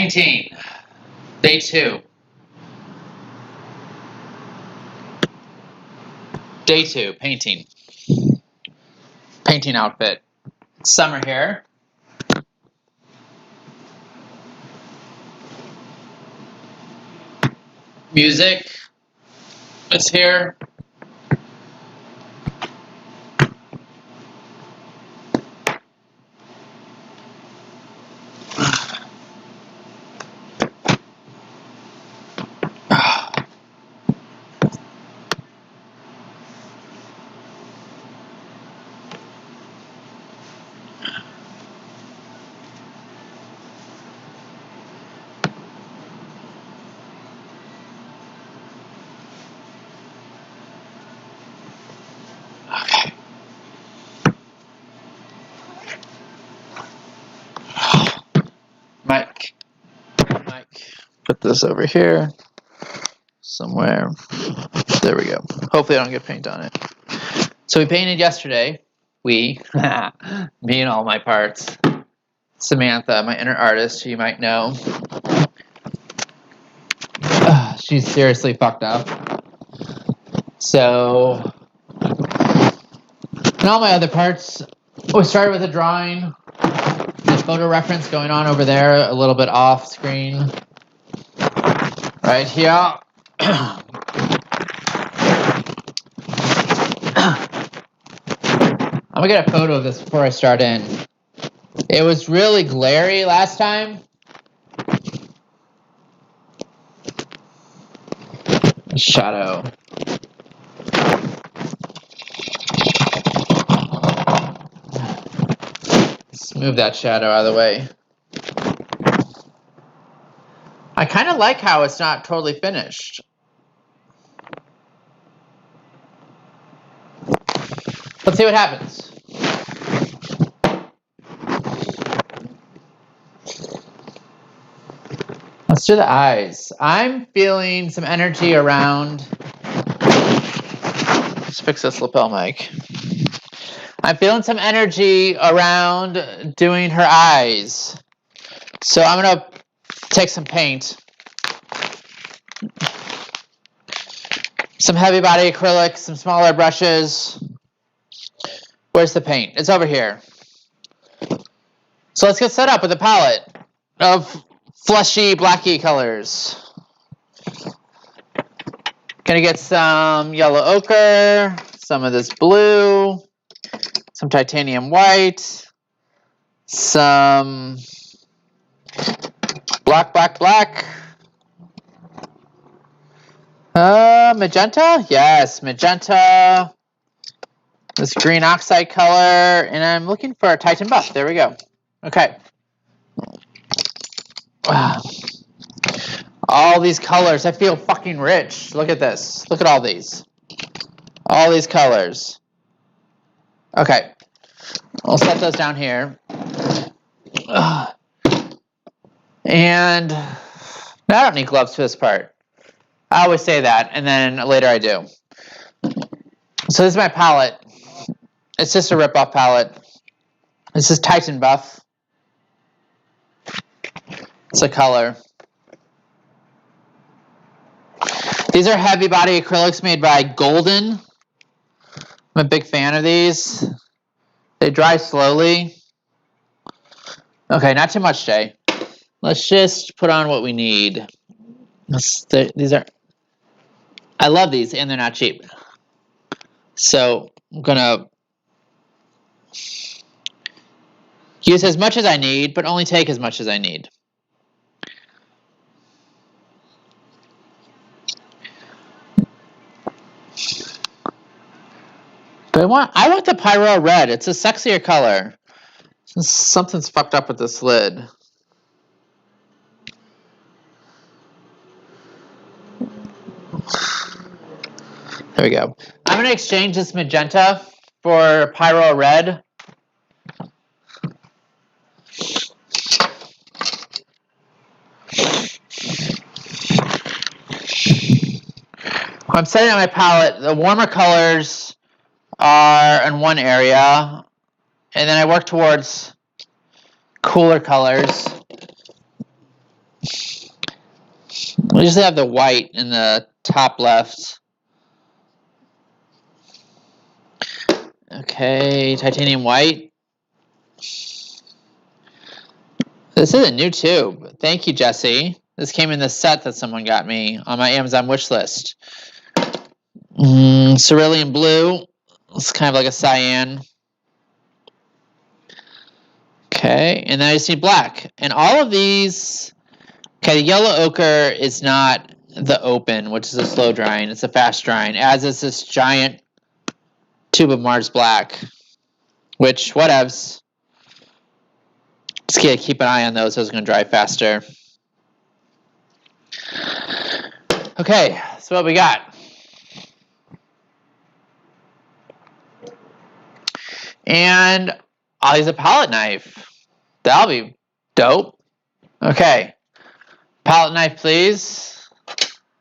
Painting. Day 2. Day 2, painting. Painting outfit. Summer here. Music is here. Okay. Mike. Put this over here somewhere. There we go. Hopefully I don't get paint on it. So we painted yesterday. Me and all my parts. Samantha, my inner artist, who you might know. She's seriously fucked up. So, and all my other parts. We started with a drawing. There's photo reference going on over there, a little bit off screen. Right here. I'm gonna get a photo of this before I start in. It was really glary last time. Shadow. Let's move that shadow out of the way. I kind of like how it's not totally finished. Let's see what happens. Let's do the eyes. I'm feeling some energy around. Let's fix this lapel mic. I'm feeling some energy around doing her eyes. So I'm going to take some paint. Some heavy body acrylic, some smaller brushes. Where's the paint? It's over here. So let's get set up with a palette of fleshy, blacky colors. Gonna get some yellow ochre, some of this blue, some titanium white, some black. Magenta? Yes, magenta. This green oxide color, and I'm looking for a Titan buff. There we go. Okay. All these colors. I feel fucking rich. Look at this. Look at all these. All these colors. Okay. I'll set those down here. And I don't need gloves for this part. I always say that, and then later I do. So this is my palette. It's just a rip-off palette. This is Titan Buff. It's a color. These are heavy body acrylics made by Golden. I'm a big fan of these. They dry slowly. Okay, not too much, Jay. Let's just put on what we need. These are... I love these, and they're not cheap. So I'm going to use as much as I need, but only take as much as I need. But I want the Pyro Red. It's a sexier color. Something's fucked up with this lid. There we go. I'm going to exchange this magenta for Pyro Red. I'm setting on my palette. The warmer colors are in one area, and then I work towards cooler colors. We just have the white in the top left. Okay, titanium white. This is a new tube. Thank you, Jesse. This came in the set that someone got me on my Amazon wish list. Cerulean blue. It's kind of like a cyan. Okay, and then I just need black. And all of these... Okay, the yellow ochre is not the open, which is a slow drying. It's a fast drying, as is this giant tube of Mars Black, which, whatevs. Just gotta keep an eye on those. Those are going to dry faster. Okay, so what we got? And I'll use a palette knife. That'll be dope. Okay, palette knife, please.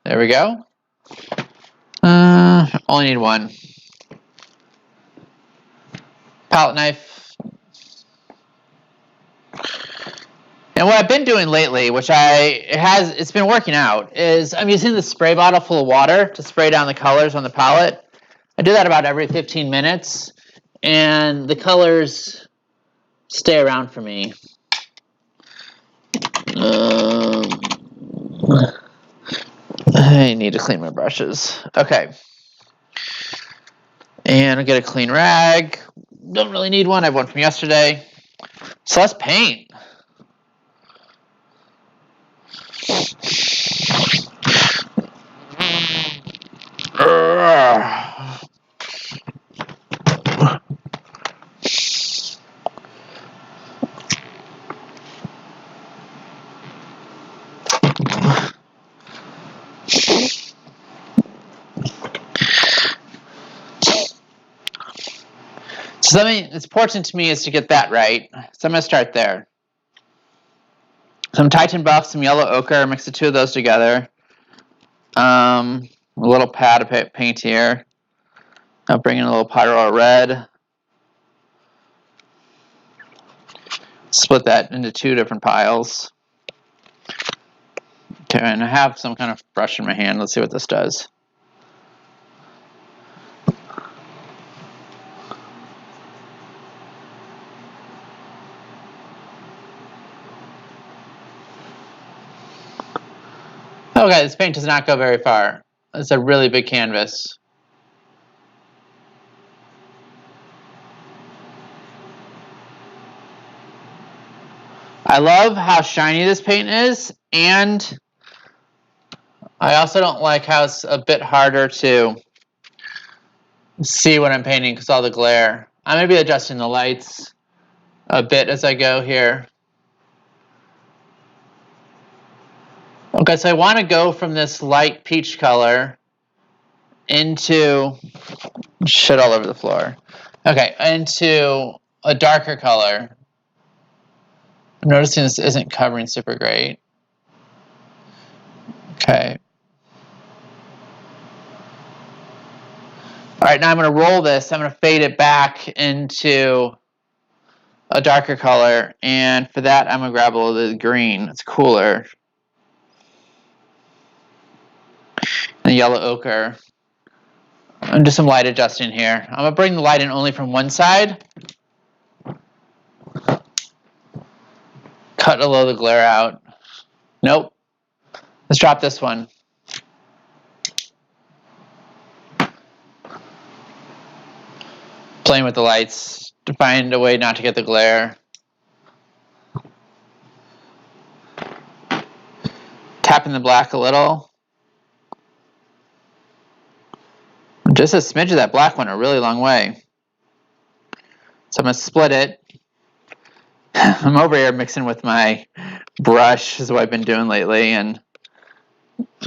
There we go. Only need one. Palette knife. And what I've been doing lately, which it's been working out, is I'm using the spray bottle full of water to spray down the colors on the palette. I do that about every 15 minutes, and the colors stay around for me. I need to clean my brushes. Okay. And I'll get a clean rag. Don't really need one. I have one from yesterday. So let's paint. So it's important to me is to get that right. So I'm going to start there. Some Titan Buff, some yellow ochre, mix the two of those together. A little pad of paint here. I'll bring in a little Pyroar red. Split that into two different piles. Okay, and I have some kind of brush in my hand. Let's see what this does. Okay, this paint does not go very far. It's a really big canvas. I love how shiny this paint is, and I also don't like how it's a bit harder to see what I'm painting because all the glare. I'm going to be adjusting the lights a bit as I go here. Okay, so I want to go from this light peach color into shit all over the floor. Okay, into a darker color. I'm noticing this isn't covering super great. Okay. All right, now I'm going to roll this. I'm going to fade it back into a darker color, and for that I'm going to grab a little bit of green. It's cooler. And yellow ochre. And do some light adjusting here. I'm going to bring the light in only from one side. Cut a little of the glare out. Nope. Let's drop this one. Playing with the lights to find a way not to get the glare. Tapping the black a little. Just a smidge of that black went a really long way. So I'm going to split it. I'm over here mixing with my brush, is what I've been doing lately, and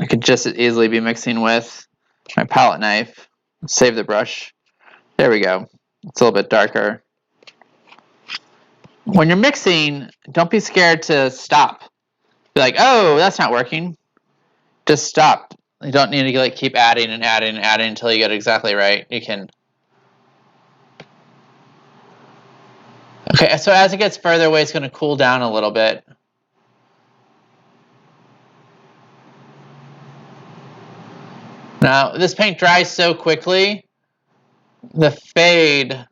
I could just as easily be mixing with my palette knife. Save the brush. There we go. It's a little bit darker. When you're mixing, don't be scared to stop. Be like, oh, that's not working. Just stop. You don't need to keep adding and adding and adding until you get it exactly right. You can. Okay, so as it gets further away, it's going to cool down a little bit. Now, this paint dries so quickly, the fade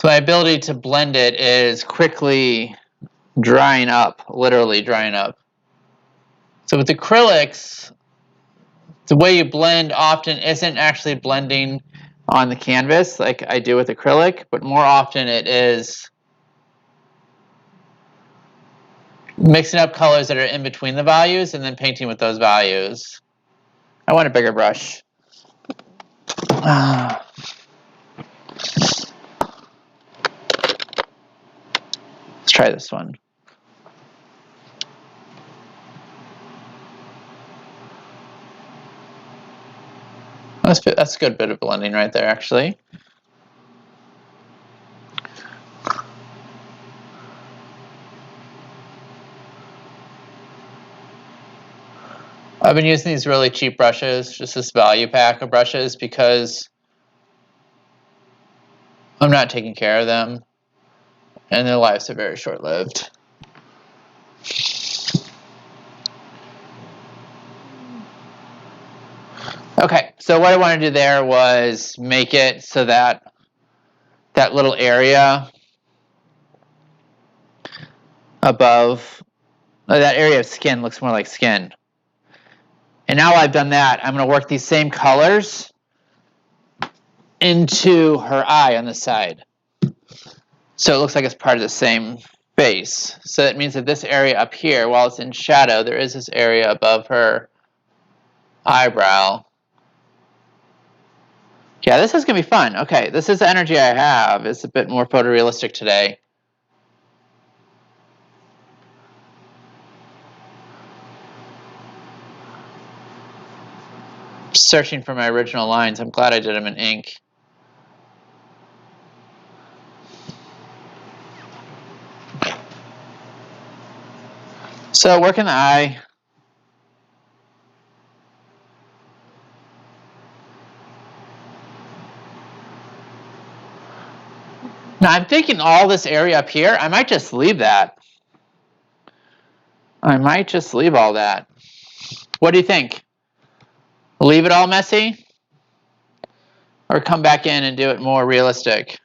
my ability to blend it is quickly drying up, literally drying up. So with acrylics, the way you blend often isn't actually blending on the canvas like I do with acrylic, but more often it is mixing up colors that are in between the values and then painting with those values. I want a bigger brush. Let's try this one. That's a good bit of blending right there, actually. I've been using these really cheap brushes, just this value pack of brushes, because I'm not taking care of them, and their lives are very short-lived. Okay, so what I want to do there was make it so that that little area above, that area of skin looks more like skin. And now I've done that, I'm going to work these same colors into her eye on the side. So it looks like it's part of the same face. So that means that this area up here, while it's in shadow, there is this area above her eyebrow. Yeah, this is going to be fun. Okay, this is the energy I have. It's a bit more photorealistic today. Searching for my original lines. I'm glad I did them in ink. So working the eye. Now I'm thinking all this area up here, I might just leave that. I might just leave all that. What do you think? Leave it all messy? Or come back in and do it more realistic?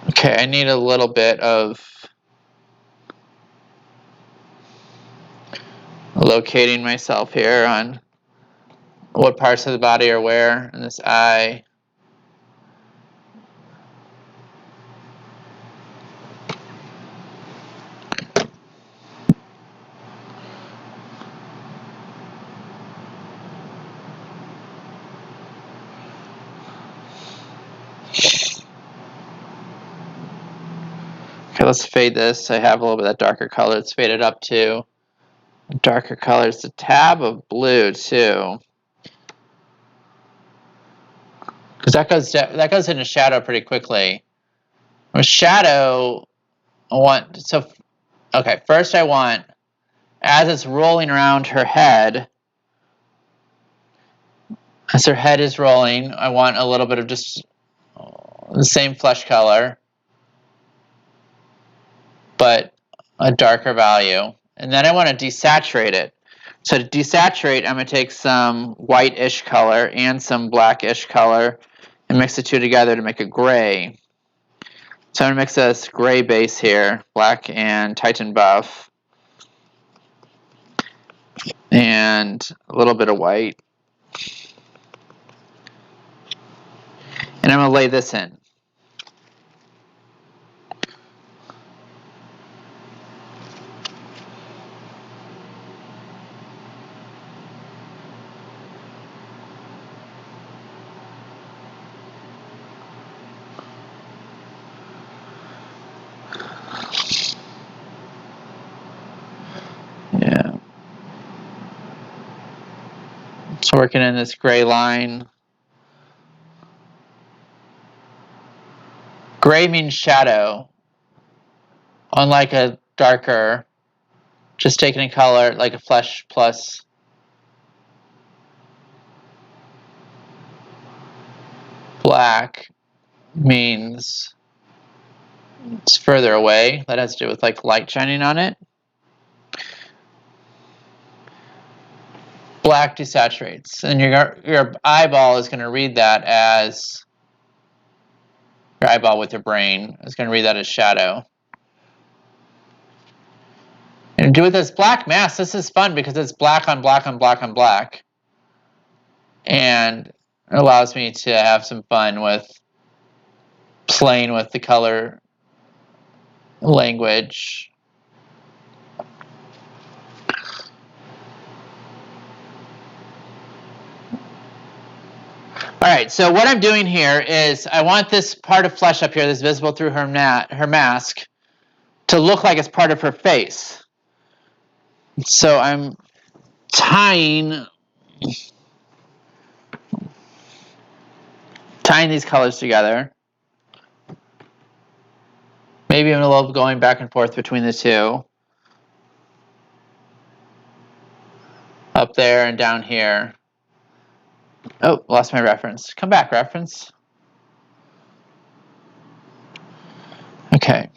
Okay, I need a little bit of locating myself here on what parts of the body are where in this eye. Okay, let's fade this. I have a little bit of that darker color. Let's fade it up too. Darker colors, a tab of blue too. Because that goes into shadow pretty quickly. With shadow, I want, so, okay, first I want, as it's rolling around her head, as her head is rolling, I want a little bit of just the same flesh color, but a darker value. And then I want to desaturate it. So to desaturate, I'm going to take some white-ish color and some black-ish color and mix the two together to make a gray. So I'm going to mix this gray base here, black and Titan buff, and a little bit of white. And I'm going to lay this in. Yeah. So working in this gray line. Gray means shadow, unlike a darker Just taking a color like a flesh plus black means it's further away. That has to do with like light shining on it. Black desaturates, and your eyeball is going to read that as your eyeball with your brain is going to read that as shadow. And do with this black mask, this is fun because it's black on black on black on black, and it allows me to have some fun with playing with the color language. All right, so what I'm doing here is I want this part of flesh up here that's visible through her mask to look like it's part of her face. So I'm tying these colors together. Maybe I'm a little going back and forth between the two. Up there and down here. Oh, lost my reference. Come back, reference. Okay.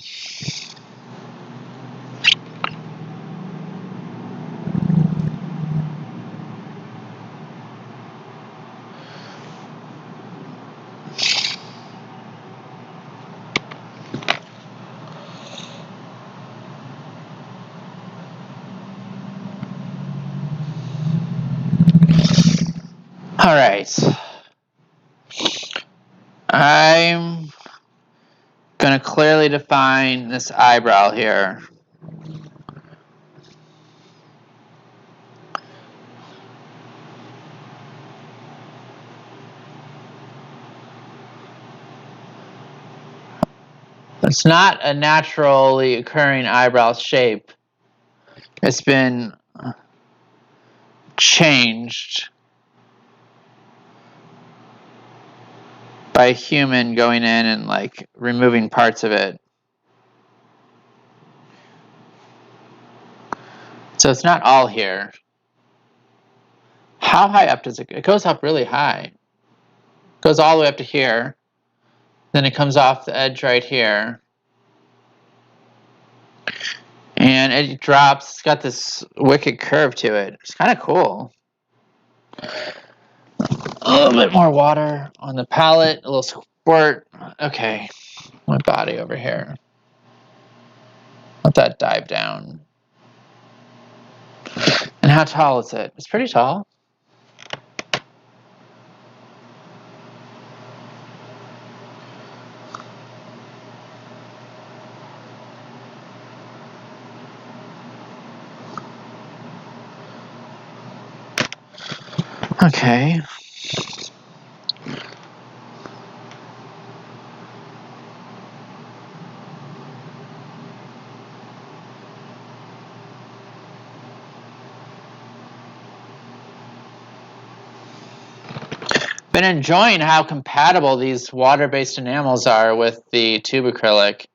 All right. I'm going to clearly define this eyebrow here. It's not a naturally occurring eyebrow shape. It's been changed by a human going in and like removing parts of it. So it's not all here. How high up does it go? It goes up really high. It goes all the way up to here. Then it comes off the edge right here. And it drops. It's got this wicked curve to it. It's kind of cool. A little bit more water on the palette. A little squirt. Okay. My body over here. Let that dive down. And how tall is it? It's pretty tall. Okay. Been enjoying how compatible these water-based enamels are with the tube acrylic.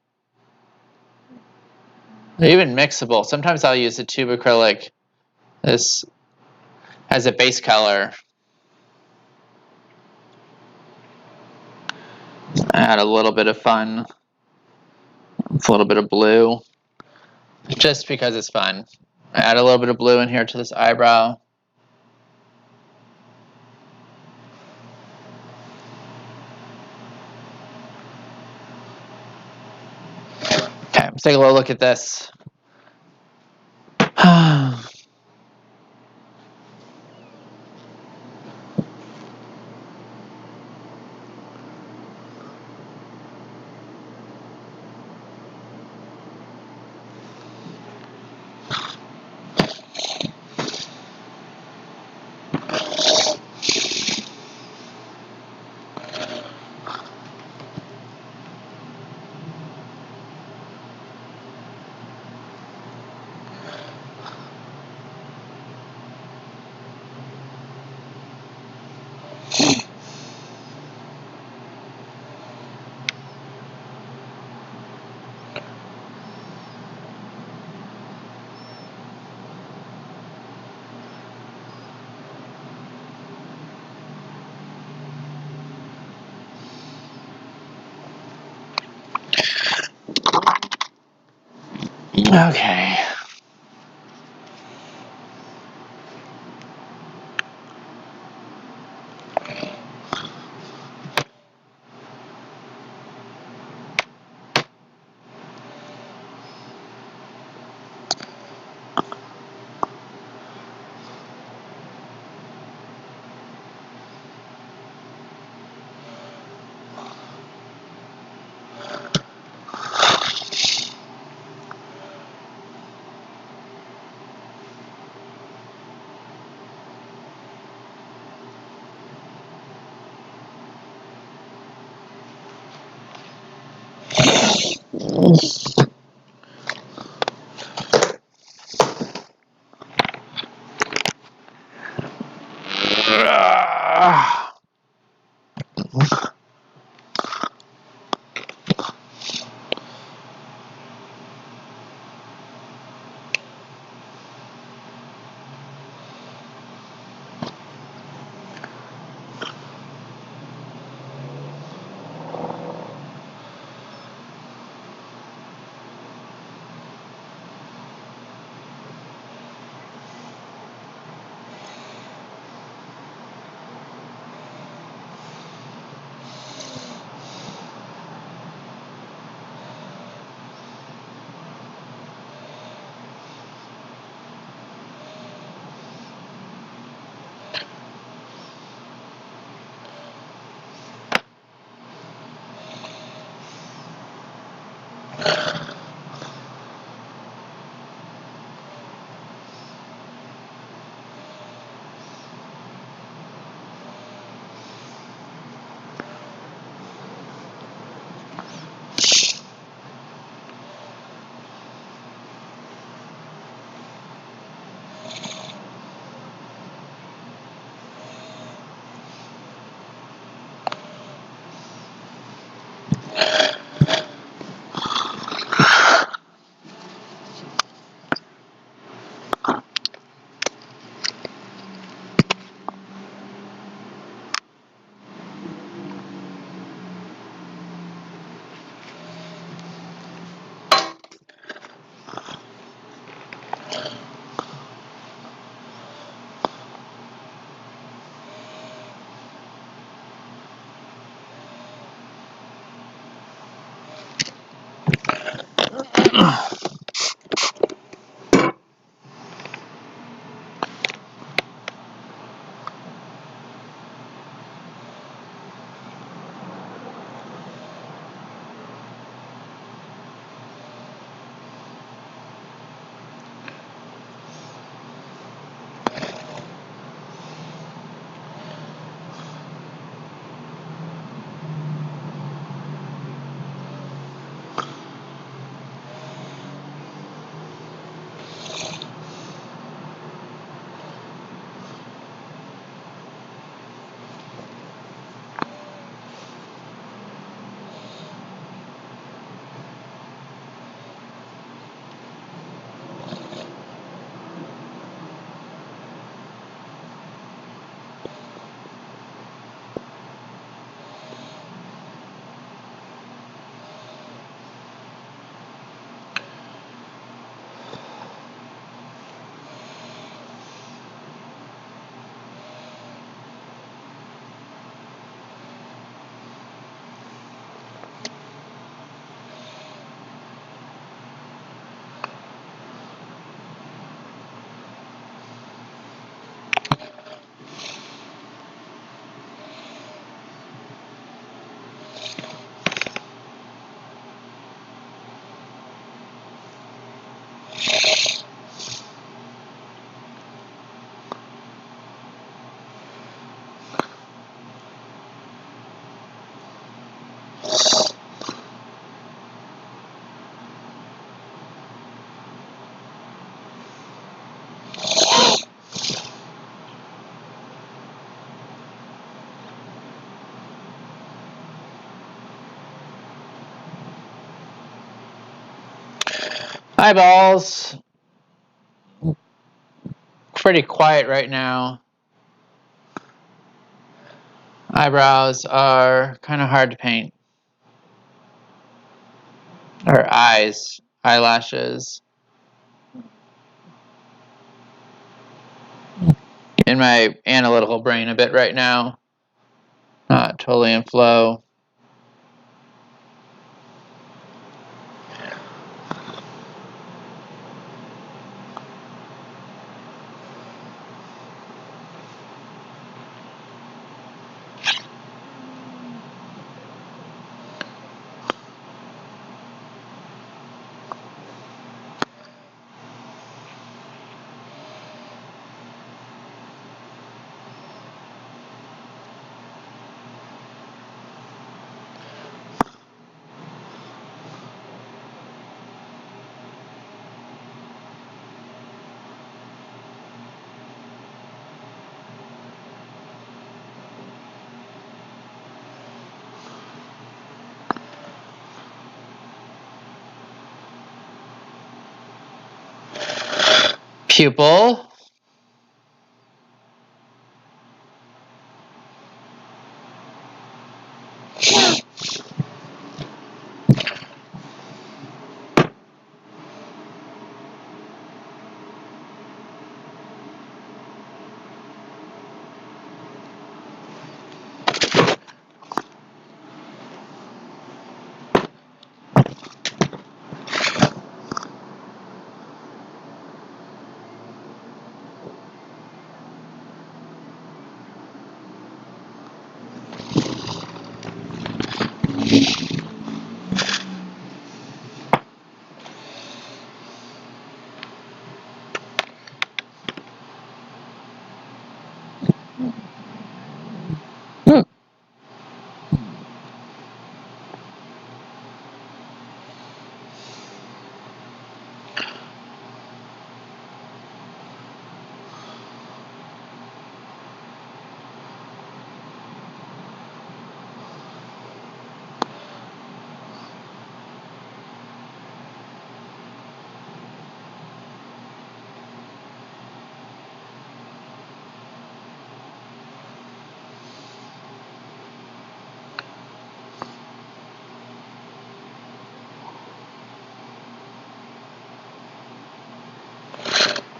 They're even mixable. Sometimes I'll use the tube acrylic as a base color. Add a little bit of fun. A little bit of blue. Just because it's fun. Add a little bit of blue in here to this eyebrow. Okay, let's take a little look at this. Okay. Eyeballs. Pretty quiet right now. Eyebrows are kind of hard to paint. Or eyes, eyelashes. in my analytical brain a bit right now. Not totally in flow. Pupil.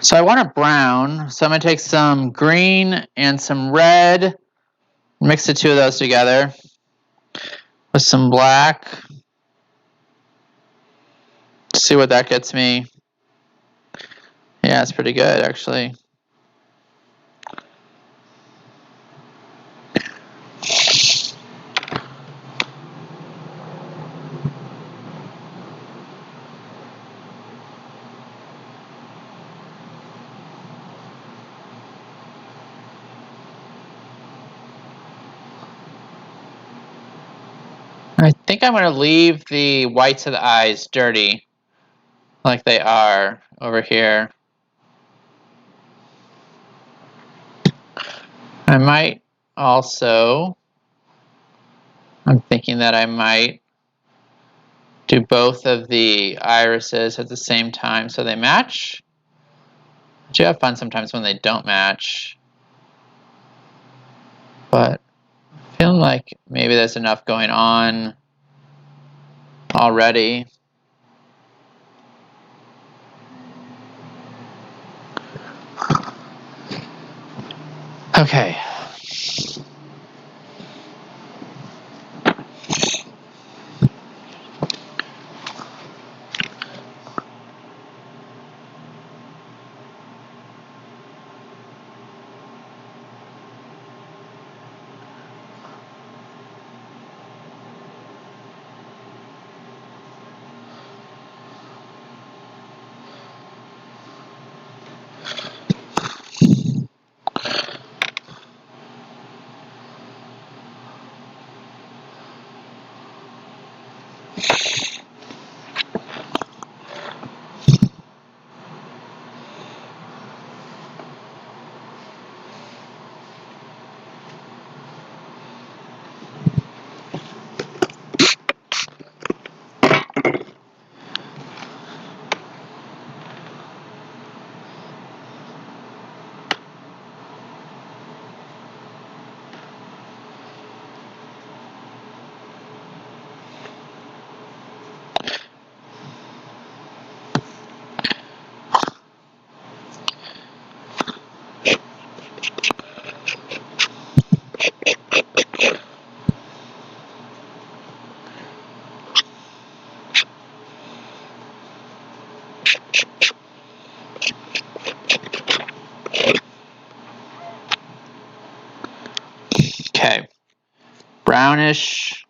So I want a brown, so I'm going to take some green and some red, mix the two of those together with some black. See what that gets me. Yeah, it's pretty good, actually. I think I'm going to leave the whites of the eyes dirty, like they are over here. I might also, I'm thinking that I might do both of the irises at the same time so they match. I do have fun sometimes when they don't match, but I'm feeling like maybe there's enough going on already. Okay. Okay. Brownish.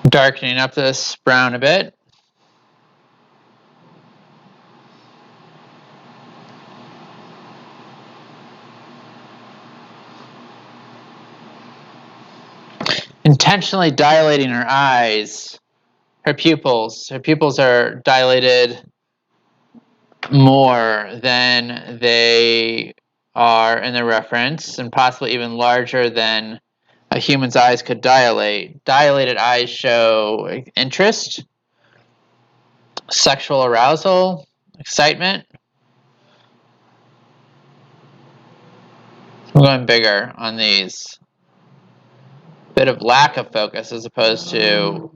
Darkening up this brown a bit. Intentionally dilating her eyes, her pupils. Her pupils are dilated more than they are in the reference, and possibly even larger than a human's eyes could dilate. Dilated eyes show interest, sexual arousal, excitement. I'm going bigger on these. Bit of lack of focus as opposed to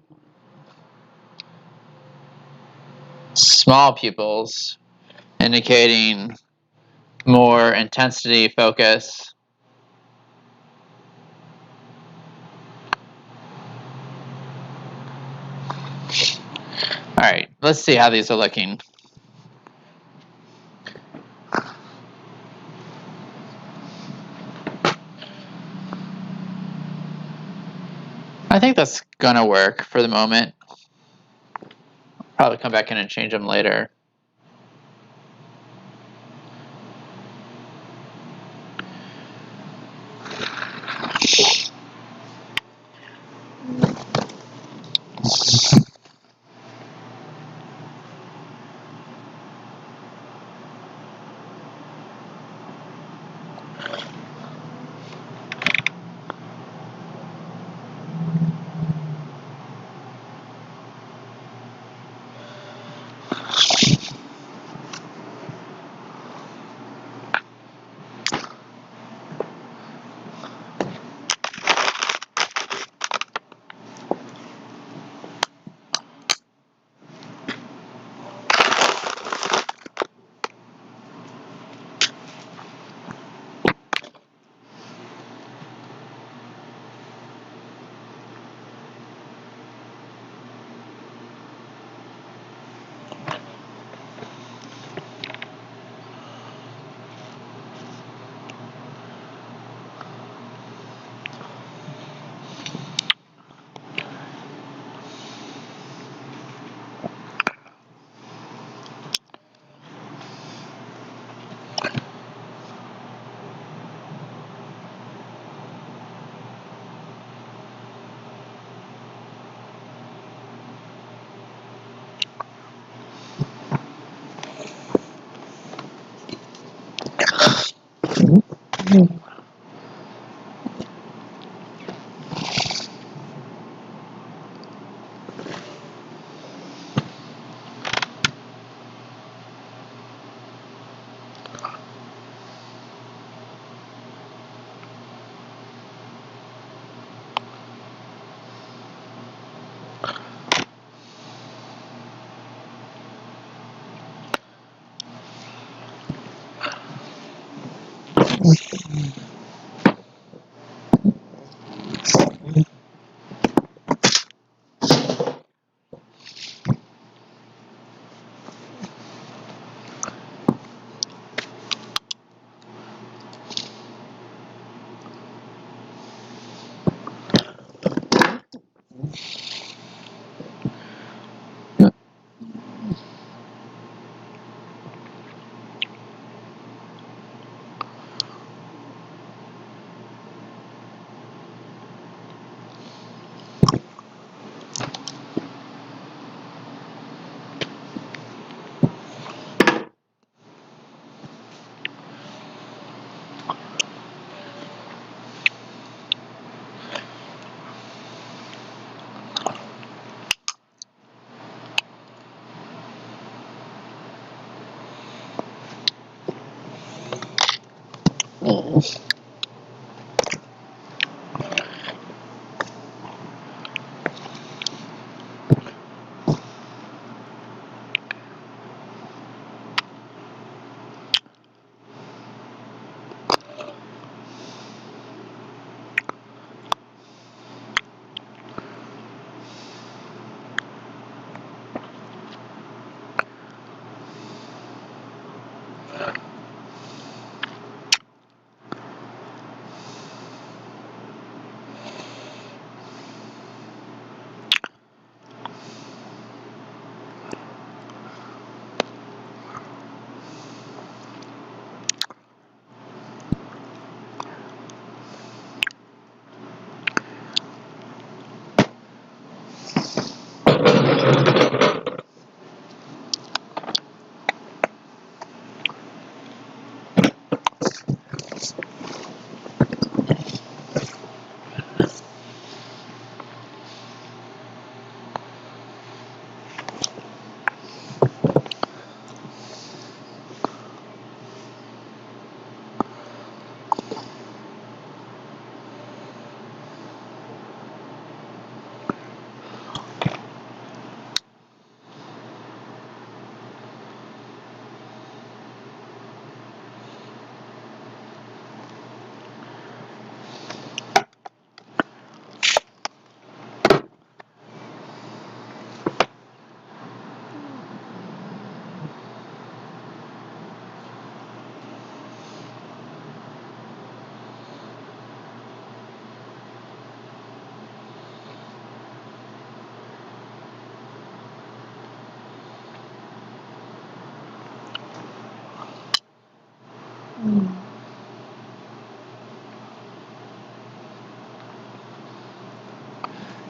small pupils, indicating more intensity, focus. All right, let's see how these are looking. I think that's gonna work for the moment. Probably come back in and change them later.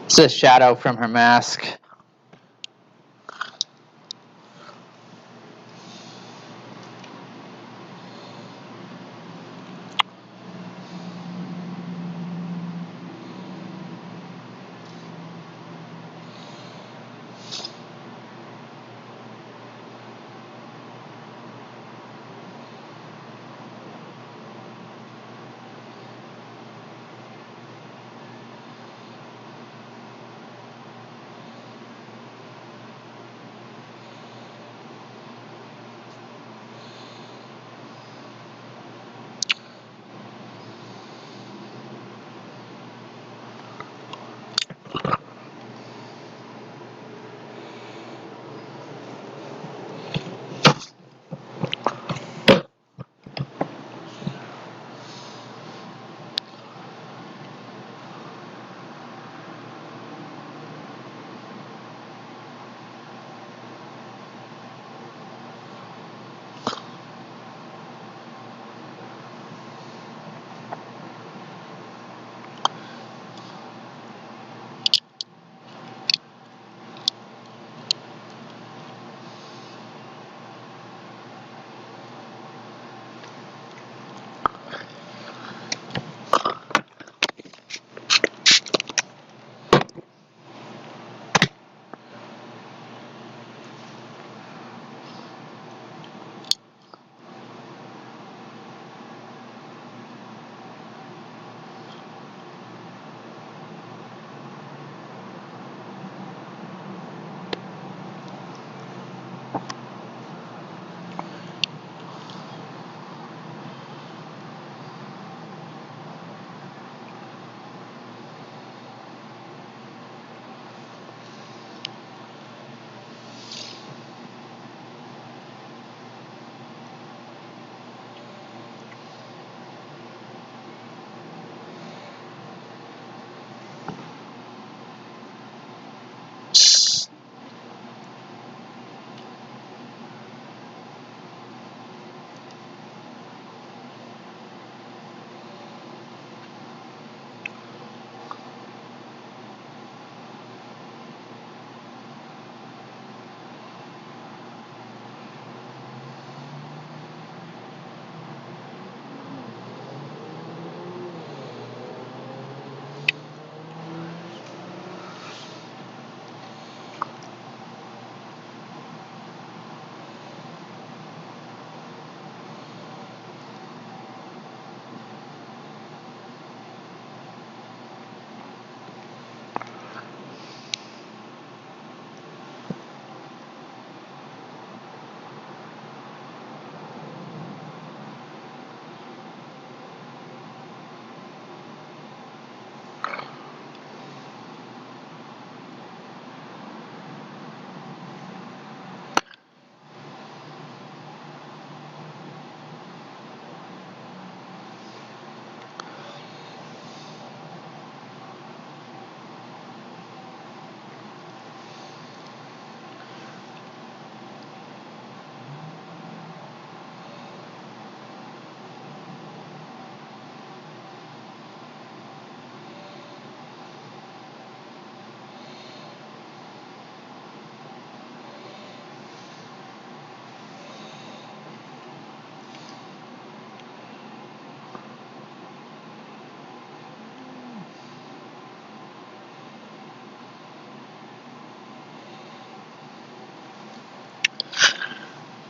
It's a shadow from her mask.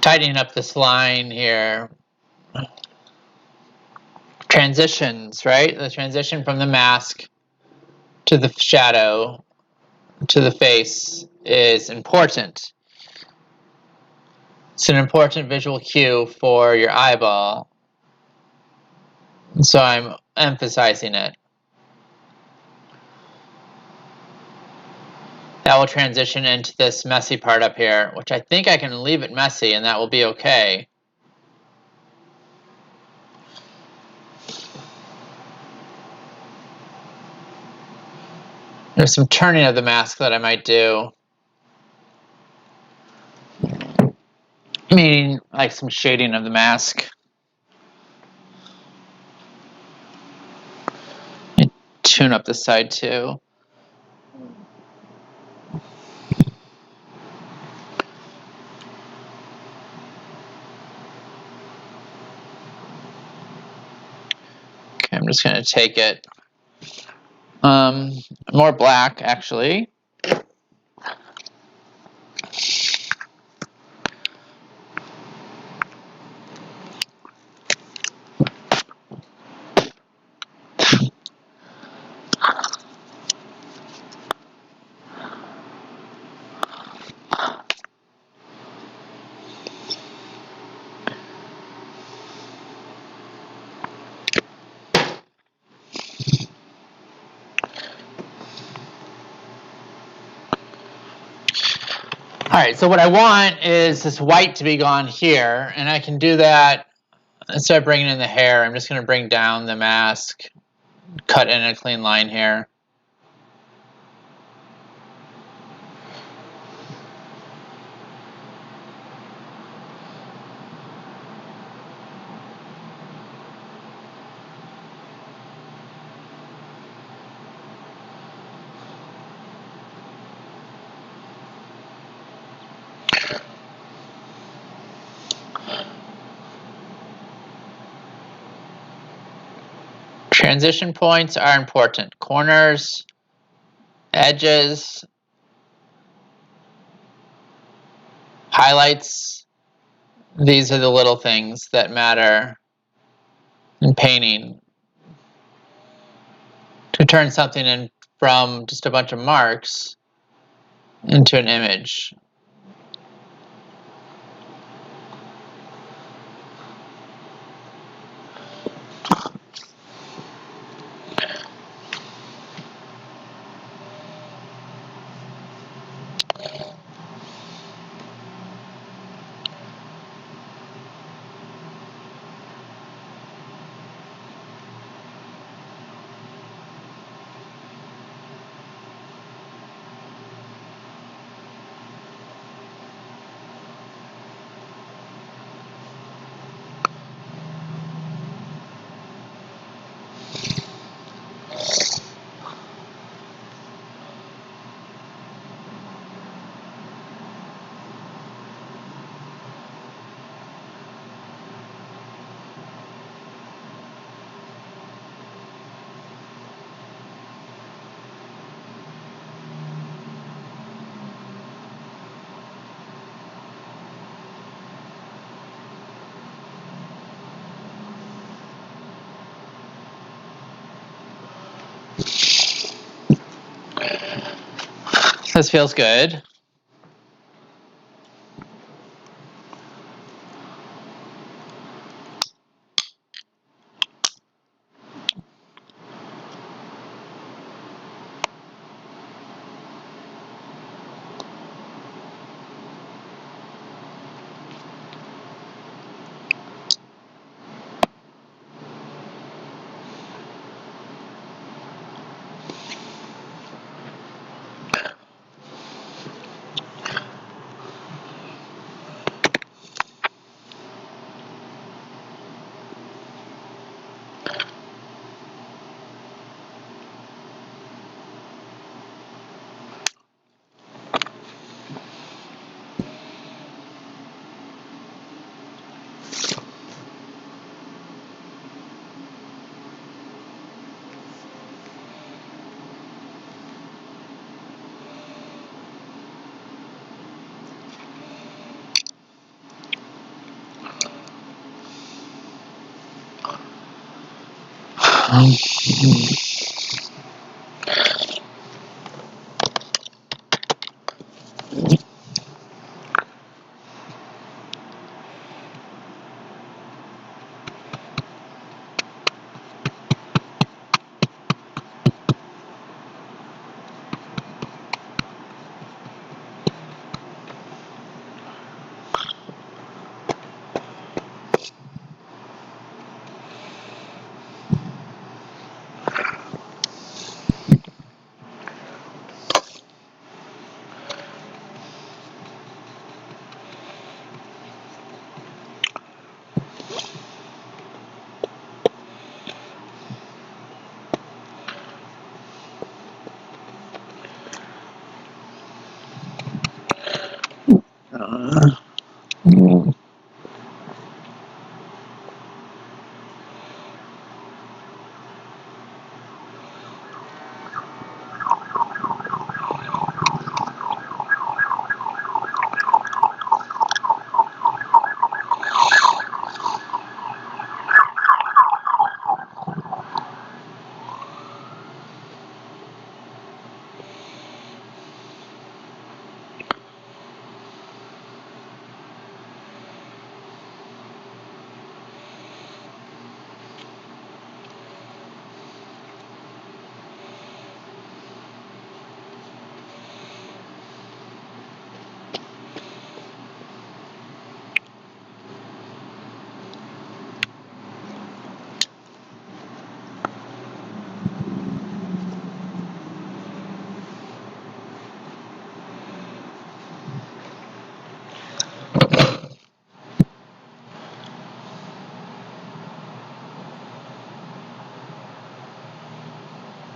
tightening up this line here. Transitions, right? The transition from the mask to the shadow to the face is important. It's an important visual cue for your eyeball. And so I'm emphasizing it. That will transition into this messy part up here, which I think I can leave it messy and that will be okay. There's some turning of the mask that I might do. Meaning like some shading of the mask. And tune up the side too. Okay, I'm just going to take it more black actually. All right, so what I want is this white to be gone here, and I can do that instead of bringing in the hair. I'm just going to bring down the mask, cut in a clean line here. Transition points are important. Corners, edges, highlights. These are the little things that matter in painting. To turn something in from just a bunch of marks into an image. This feels good.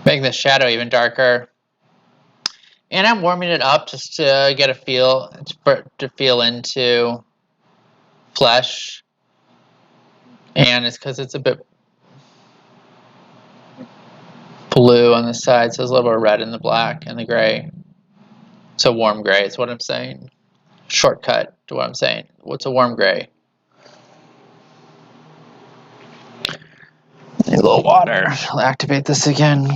Making the shadow even darker. And I'm warming it up just to get a feel, to feel into flesh. And it's because it's a bit blue on the side, so there's a little bit of red in the black and the gray. So warm gray is what I'm saying. Shortcut to what I'm saying. What's a warm gray? Need a little water. I'll activate this again.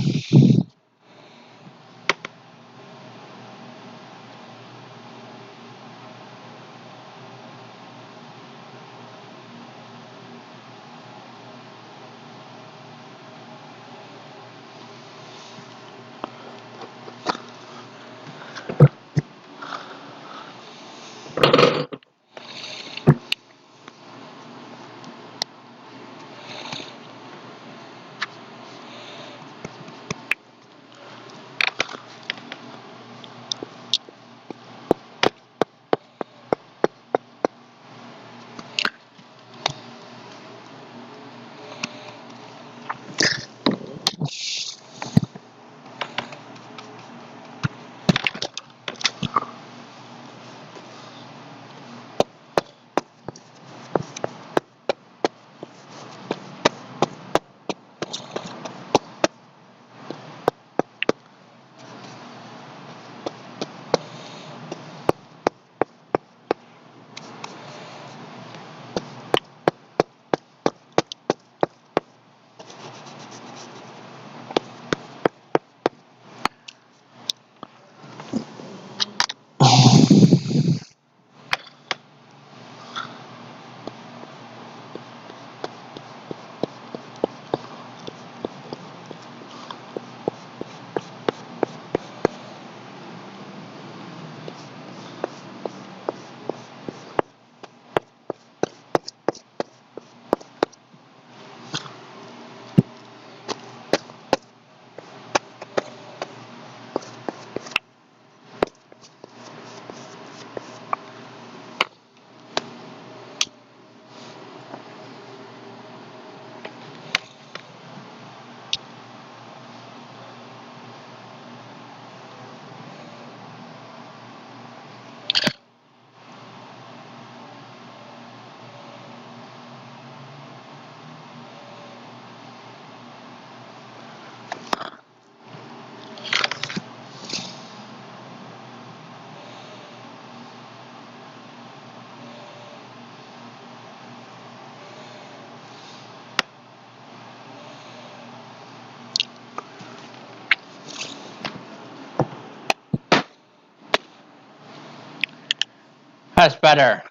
That's better.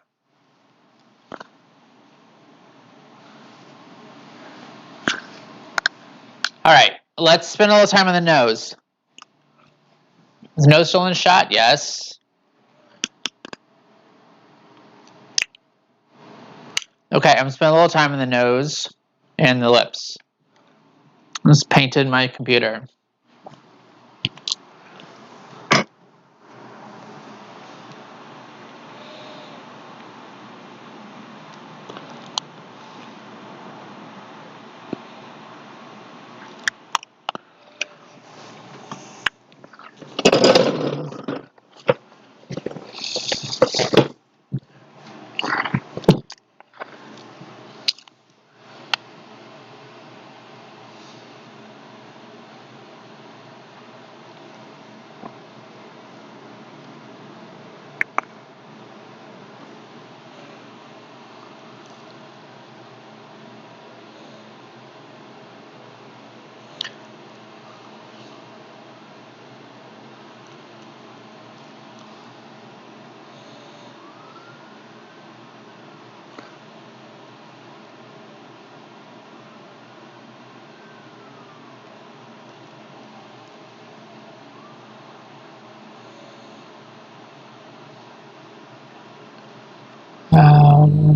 All right, let's spend a little time on the nose. Is nose still in shot? Yes. Okay, I'm gonna spend a little time on the nose and the lips. I just painted my computer.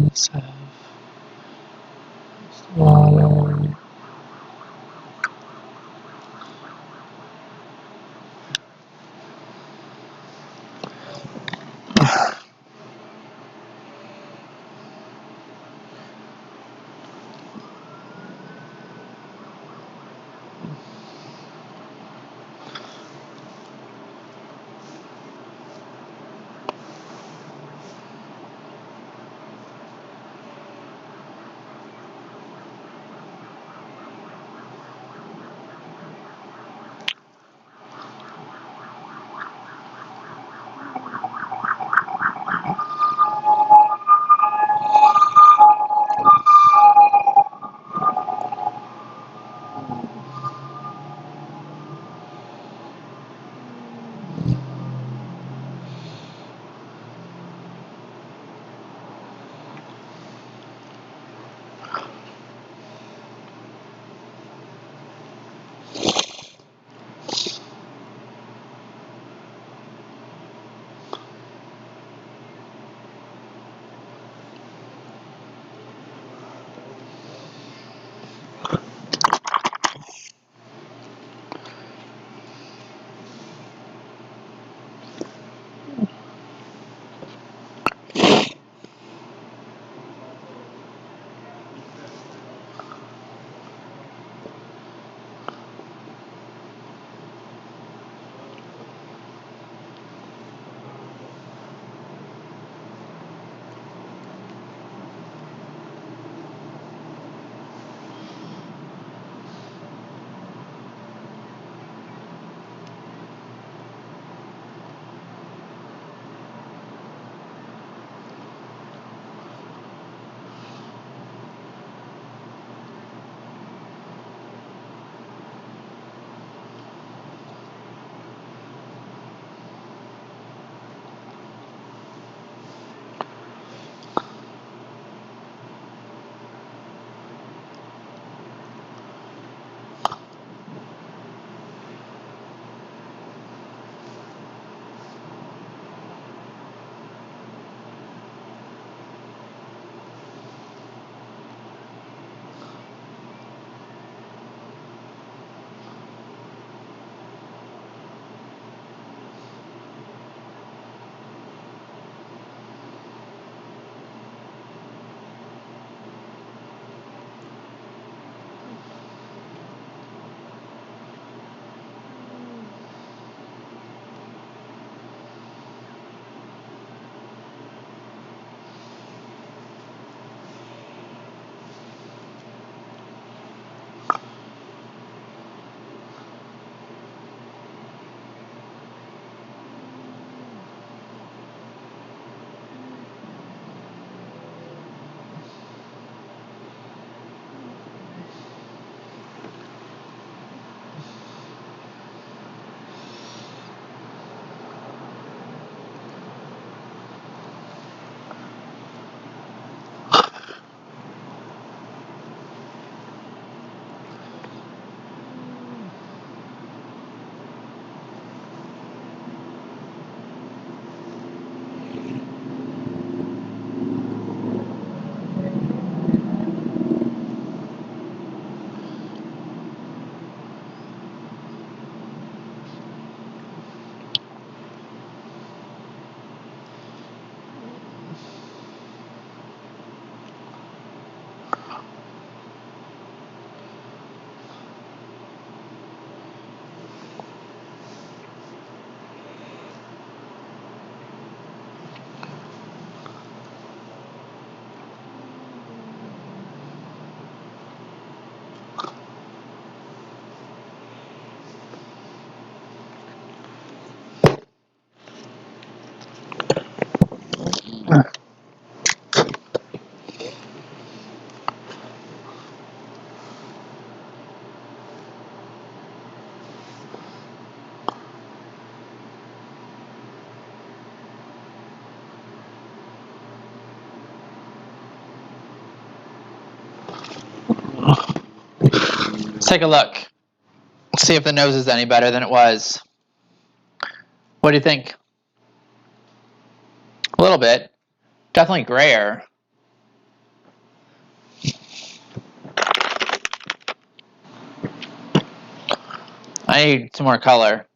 Let's have water. Let's take a look. See if the nose is any better than it was. What do you think? A little bit. Definitely grayer. I need some more color.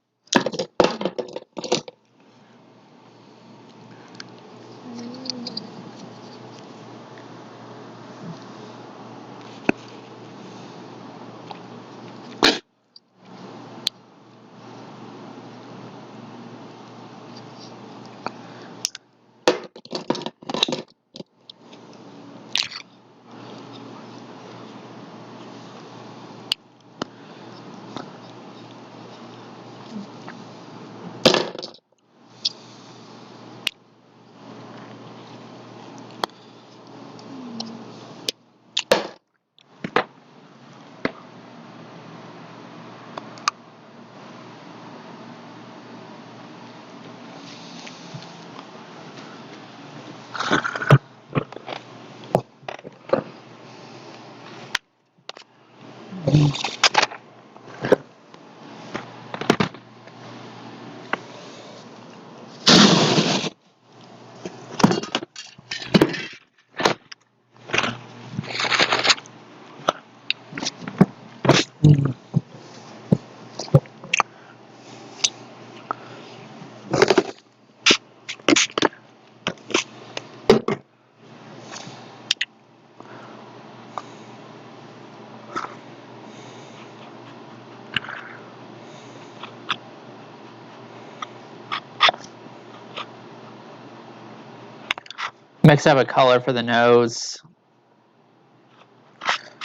Mix up a color for the nose.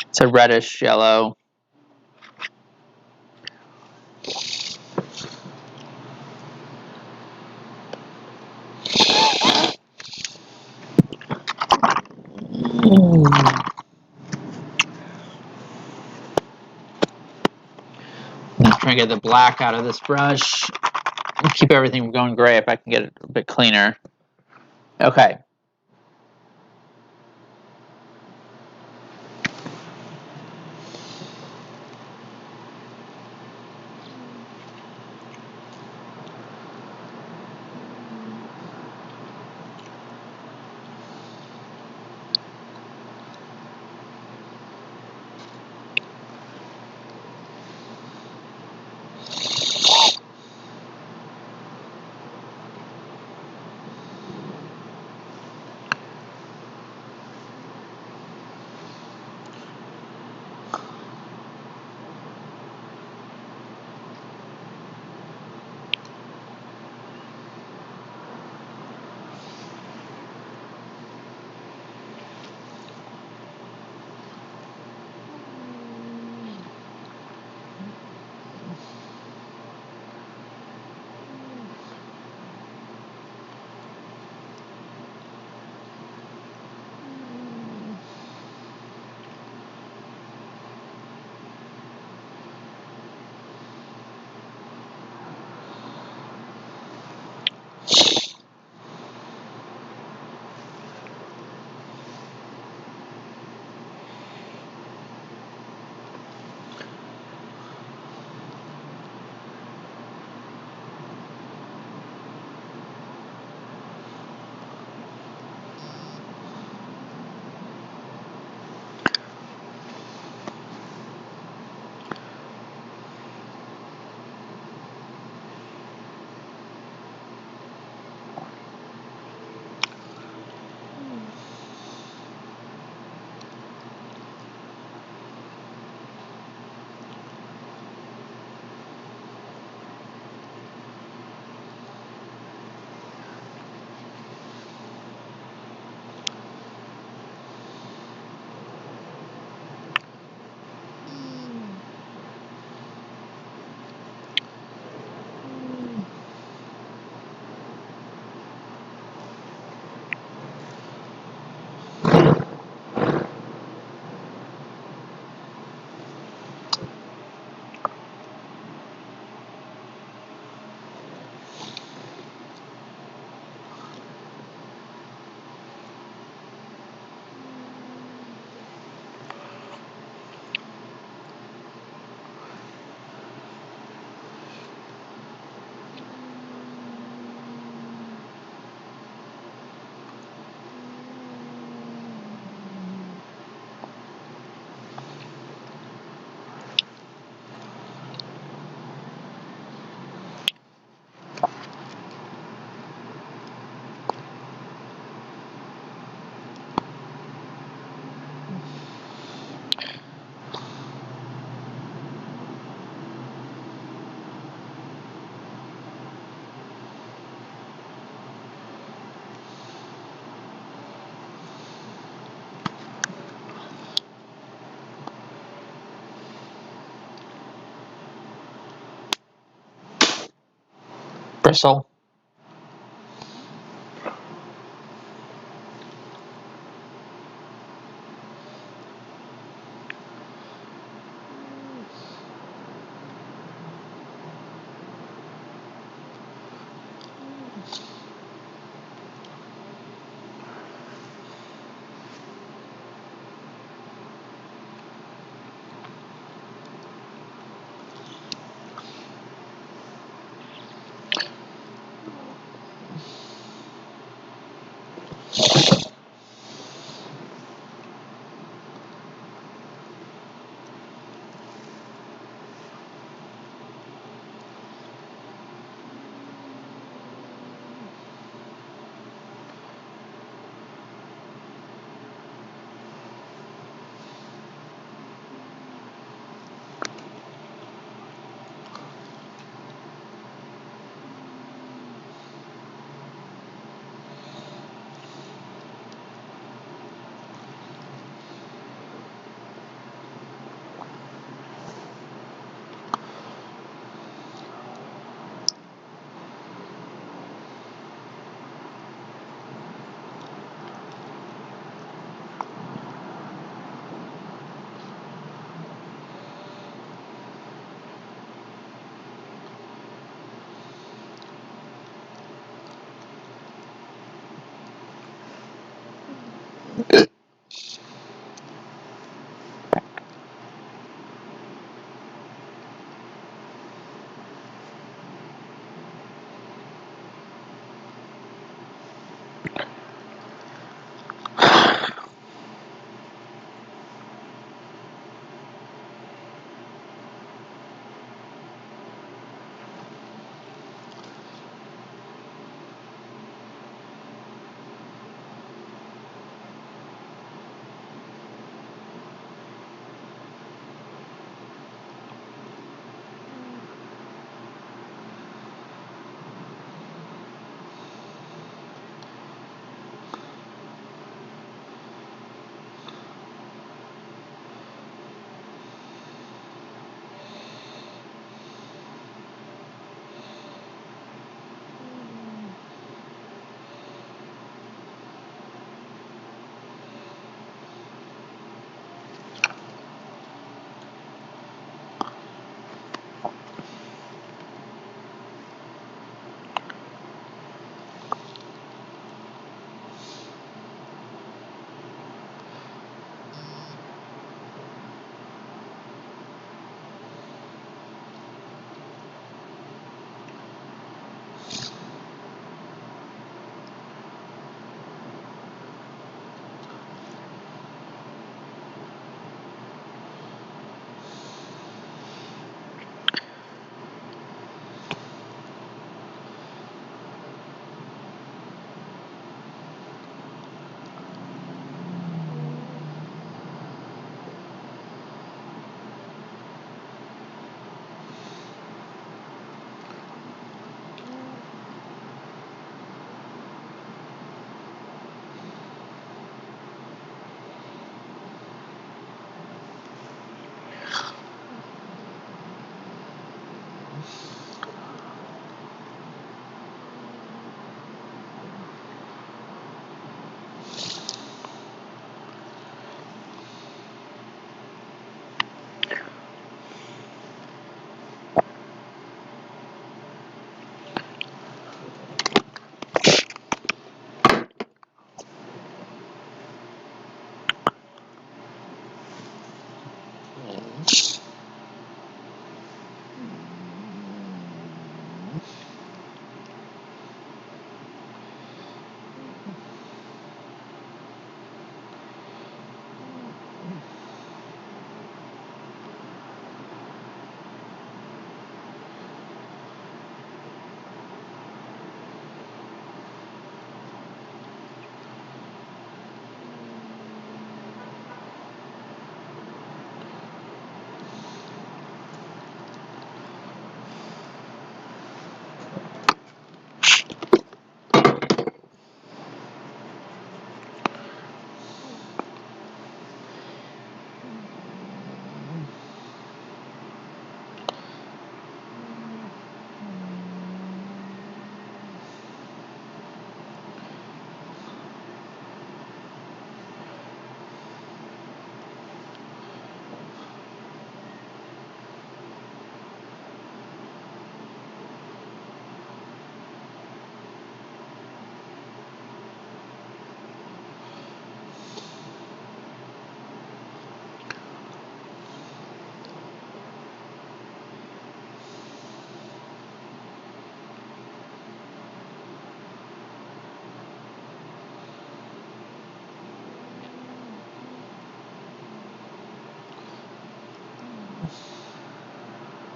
It's a reddish yellow. I'm trying to get the black out of this brush. Keep everything from going gray if I can get it a bit cleaner. Okay. bristle.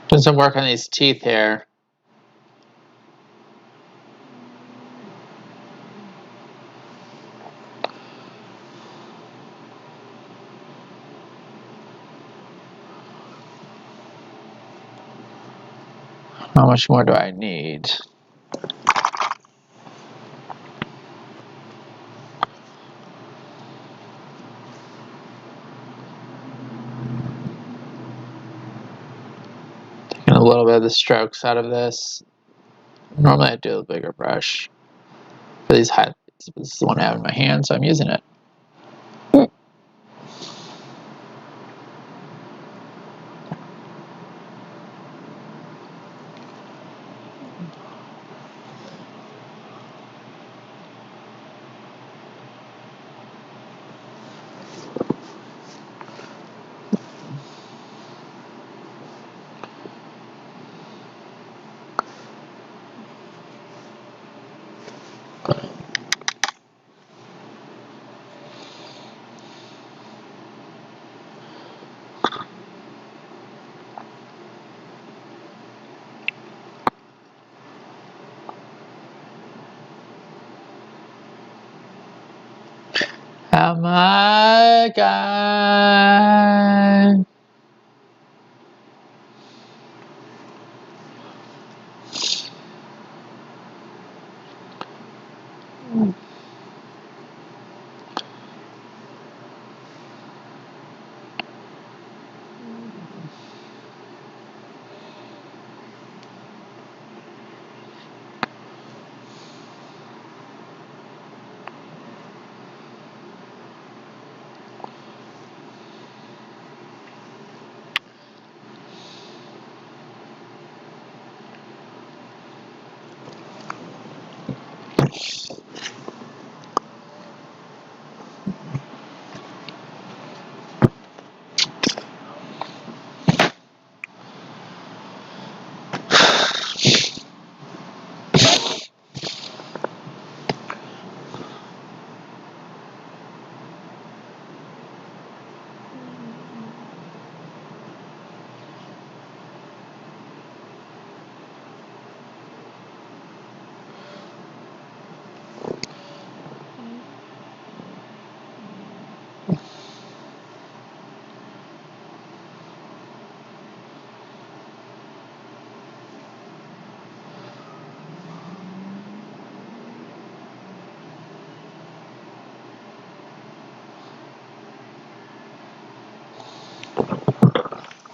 Doing some work on these teeth here. How much more do I need? Taking a little bit of the strokes out of this. Normally I do a bigger brush for these highlights. This is the one I have in my hand, so I'm using it. Oh my God.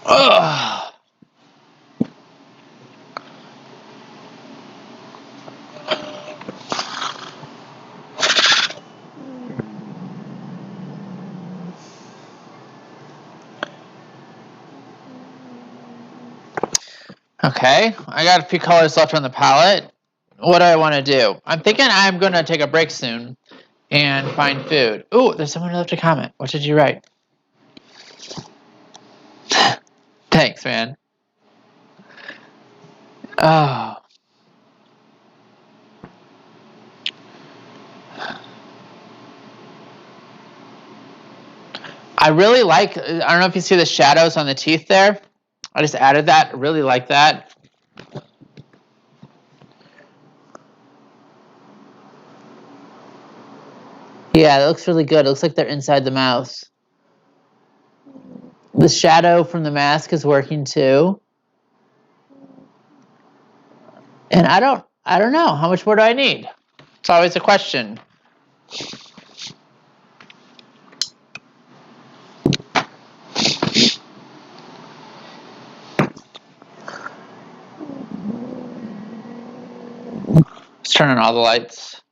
Ugh. Okay, I got a few colors left on the palette. What do I want to do? I'm thinking I'm going to take a break soon and find food. Ooh, there's someone who left a comment. What did you write? Thanks, man. Oh. I really like, I don't know if you see the shadows on the teeth there. I just added that. I really like that. Yeah, it looks really good. It looks like they're inside the mouth. The shadow from the mask is working too. And I don't know. How much more do I need? It's always a question. Let's turn on all the lights.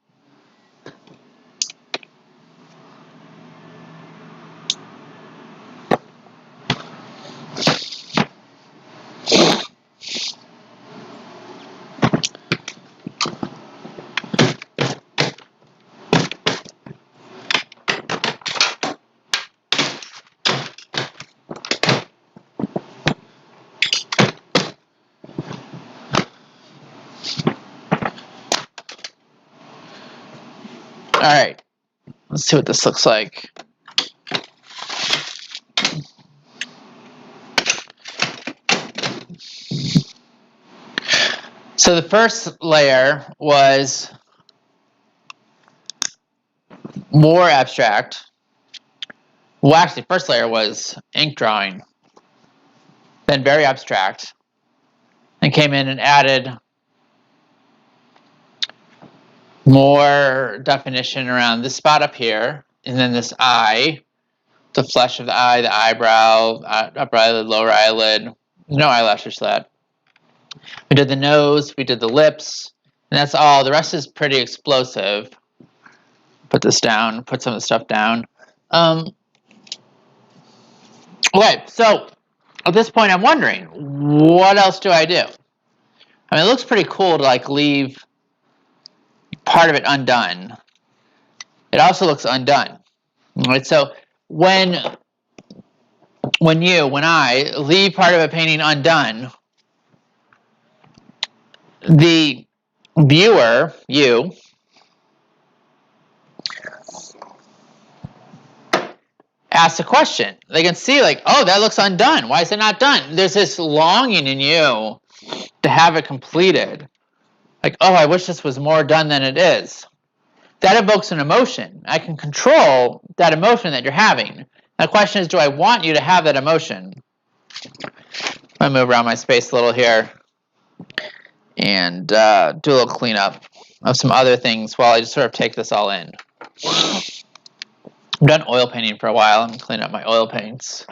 All right. Let's see what this looks like. So the first layer was more abstract. Well, actually, first layer was ink drawing, then very abstract, and came in and added more definition around this spot up here, and then this eye, the flesh of the eye, the eyebrow, upper eyelid, lower eyelid, no eyelashes flat. We did the nose, we did the lips, and that's all. The rest is pretty explosive. Put this down, put some of the stuff down. Okay, so at this point I'm wondering, what else do I do? I mean, it looks pretty cool to like leave part of it undone. It also looks undone. Right? So when I leave part of a painting undone, the viewer, you, asks a question. They can see like, oh, that looks undone. Why is it not done? There's this longing in you to have it completed. Like, oh, I wish this was more done than it is. That evokes an emotion. I can control that emotion that you're having. The question is, do I want you to have that emotion? I'm going to move around my space a little here and do a little cleanup of some other things while I just sort of take this all in. I've done oil painting for a while. I'm cleaning up my oil paints.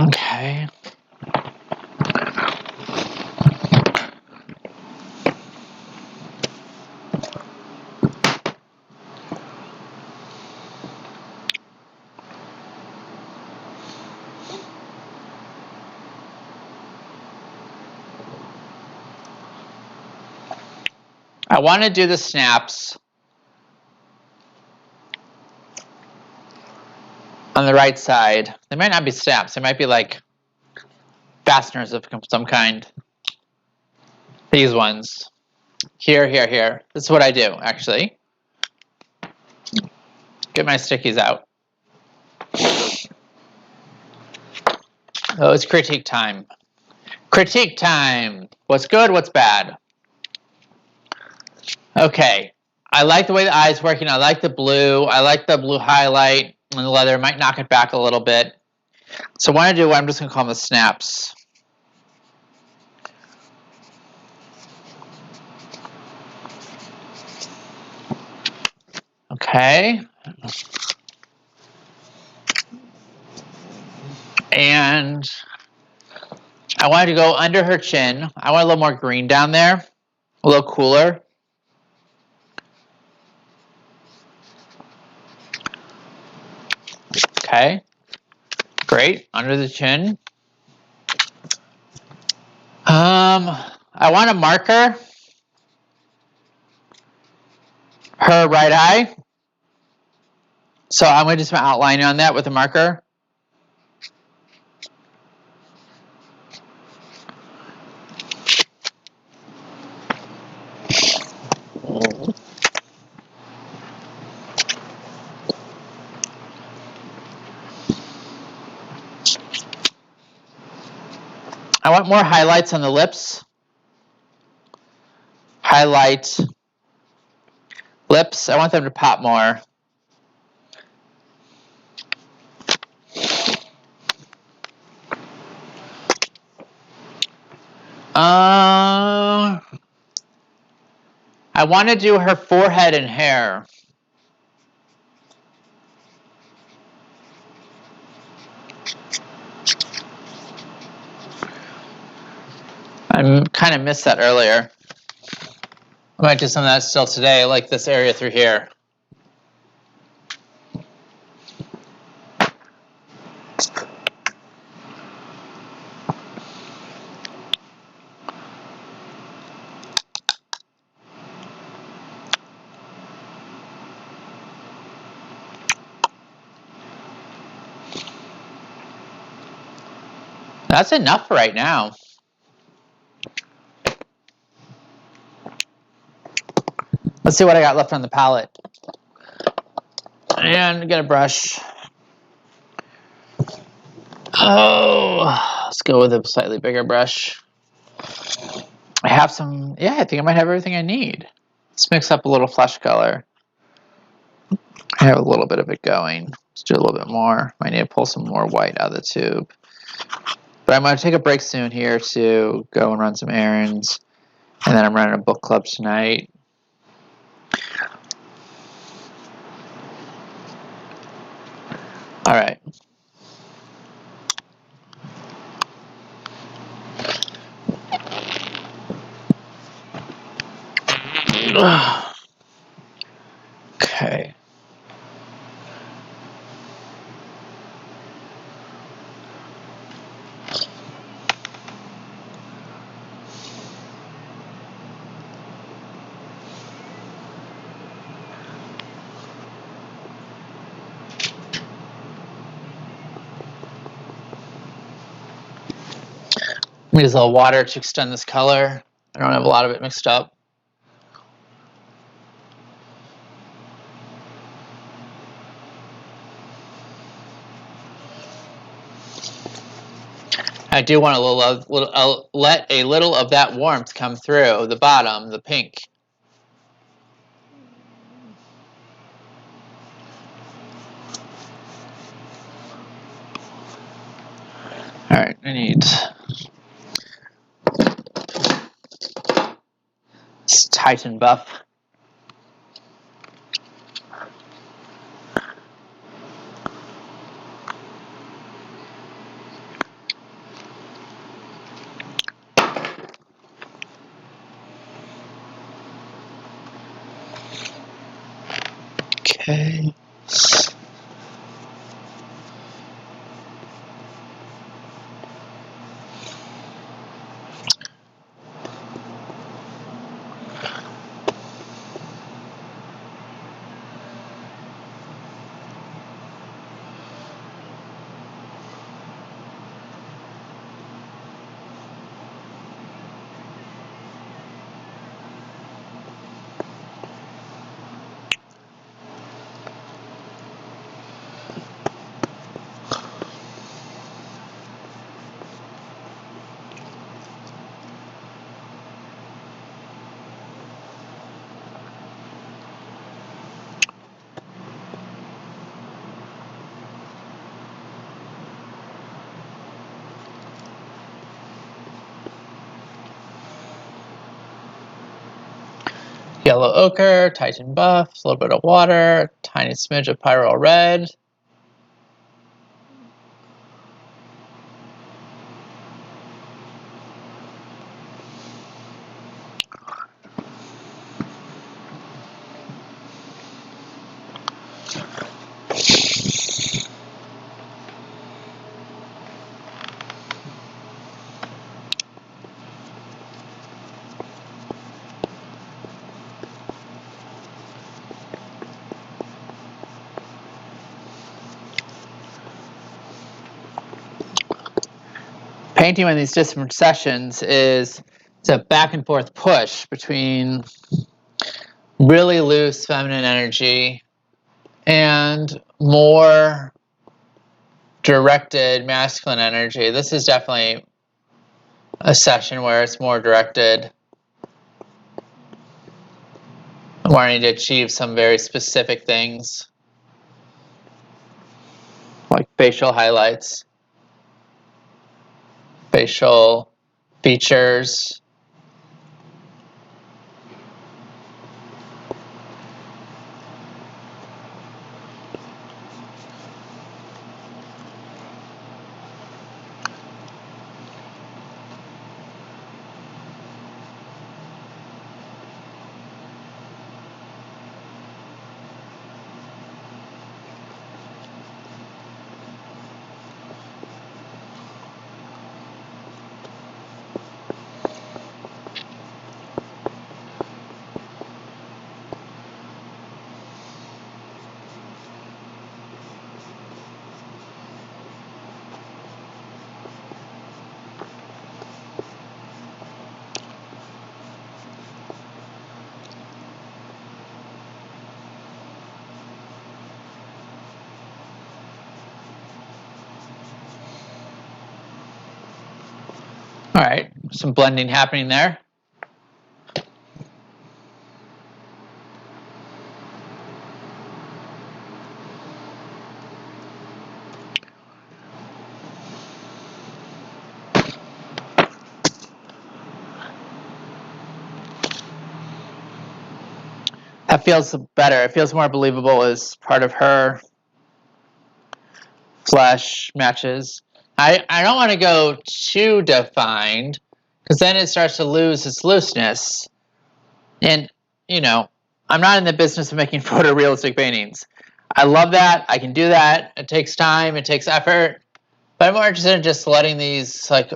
Okay. I want to do the snaps on the right side. They might not be snaps. They might be like fasteners of some kind. These ones. Here, here, here. This is what I do, actually. Get my stickies out. Oh, it's critique time. Critique time. What's good, what's bad? Okay. I like the way the eye's working. I like the blue. I like the blue highlight on the leather. Might knock it back a little bit. So what I do, I'm just going to call them the snaps. Okay. And I wanted to go under her chin. I want a little more green down there. A little cooler. Okay. Great. Under the chin. I want to marker her right eye. So I'm going to do some outlining on that with a marker. I want more highlights on the lips. Highlight lips. I want them to pop more. I want to do her forehead and hair. I kind of missed that earlier. I might do some of that still today, like this area through here. That's enough for right now. Let's see what I got left on the palette. And get a brush. Oh, let's go with a slightly bigger brush. I have some, yeah, I think I might have everything I need. Let's mix up a little flesh color. I have a little bit of it going. Let's do a little bit more. Might need to pull some more white out of the tube. But I'm going to take a break soon here to go and run some errands. And then I'm running a book club tonight. All right. Okay. Use a little water to extend this color. I don't have a lot of it mixed up. I do want to let a little of that warmth come through the bottom, the pink. All right, I need this Titan buff. Okay. Yellow ochre, Titan buff, a little bit of water, tiny smidge of Pyrrole red. Painting in these different sessions is it's a back and forth push between really loose feminine energy and more directed masculine energy. This is definitely a session where it's more directed, wanting to achieve some very specific things like facial highlights, facial features. All right, some blending happening there. That feels better. It feels more believable as part of her flesh matches. I don't want to go too defined because then it starts to lose its looseness. And, you know, I'm not in the business of making photorealistic paintings. I love that. I can do that. It takes time. It takes effort. But I'm more interested in just letting these like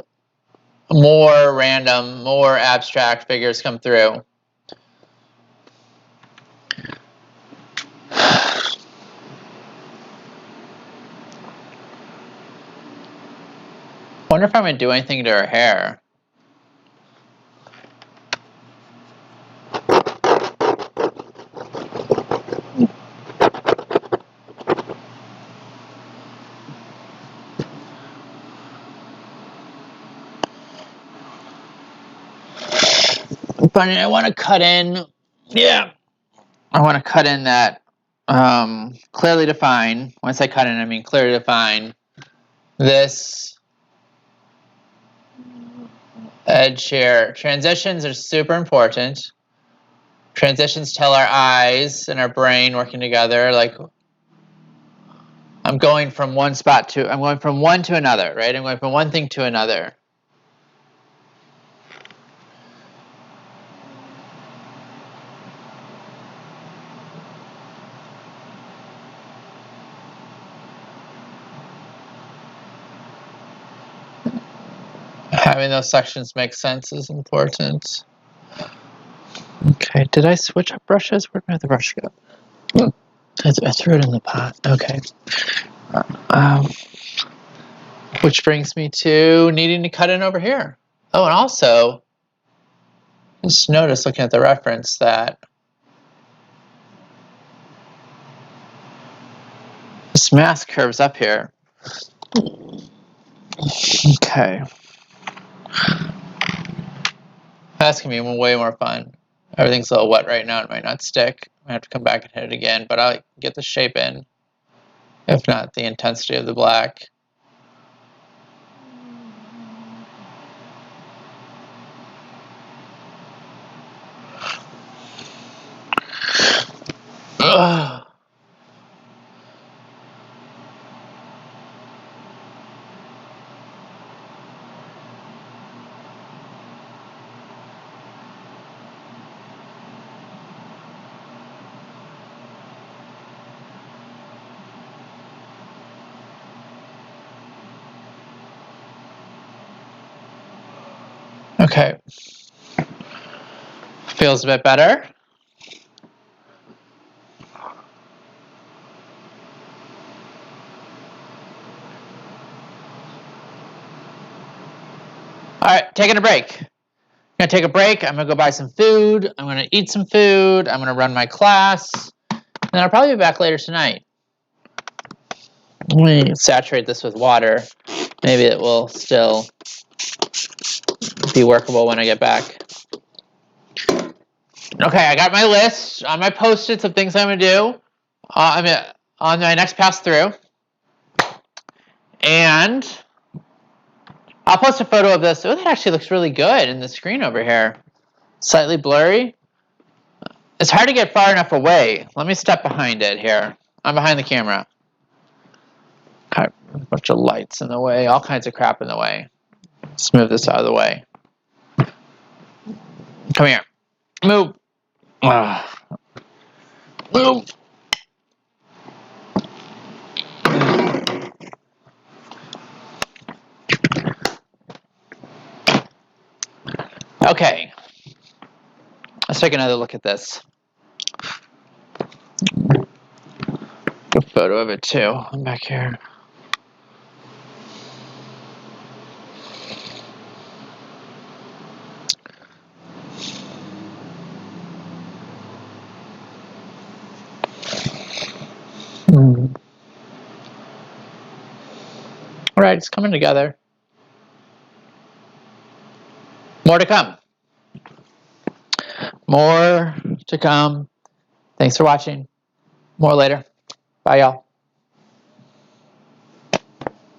more random, more abstract figures come through. Wonder if I'm gonna do anything to her hair. But I want to cut in, yeah. I want to cut in that clearly define. When I say cut in, I mean clearly define this edge here. Transitions are super important. Transitions tell our eyes and our brain working together, like I'm going from one spot to, I'm going from one to another, right? I'm going from one thing to another. Having those sections make sense is important. Okay, did I switch up brushes? Where did the brush go? I threw it in the pot. Okay. Which brings me to needing to cut in over here. Oh, and also, just notice looking at the reference that this mask curves up here. Okay. That's going to be way more fun. Everything's a little wet right now. It might not stick. I have to come back and hit it again, but I'll get the shape in. If not, the intensity of the black. Ugh. Okay. Feels a bit better. All right, taking a break. I'm gonna take a break. I'm gonna go buy some food. I'm gonna eat some food. I'm gonna run my class. And then I'll probably be back later tonight. Let me saturate this with water. Maybe it will still be workable when I get back. Okay, I got my list on my Post-its of things I'm gonna do. On my next pass through. And I'll post a photo of this. Oh, that actually looks really good in the screen over here. Slightly blurry. It's hard to get far enough away. Let me step behind it here. I'm behind the camera. Okay, a bunch of lights in the way, all kinds of crap in the way. Let's move this out of the way. Come here. Move. Move. Okay. Let's take another look at this. A photo of it too. I'm back here. All right, it's coming together. More to come. More to come. Thanks for watching. More later. Bye, y'all.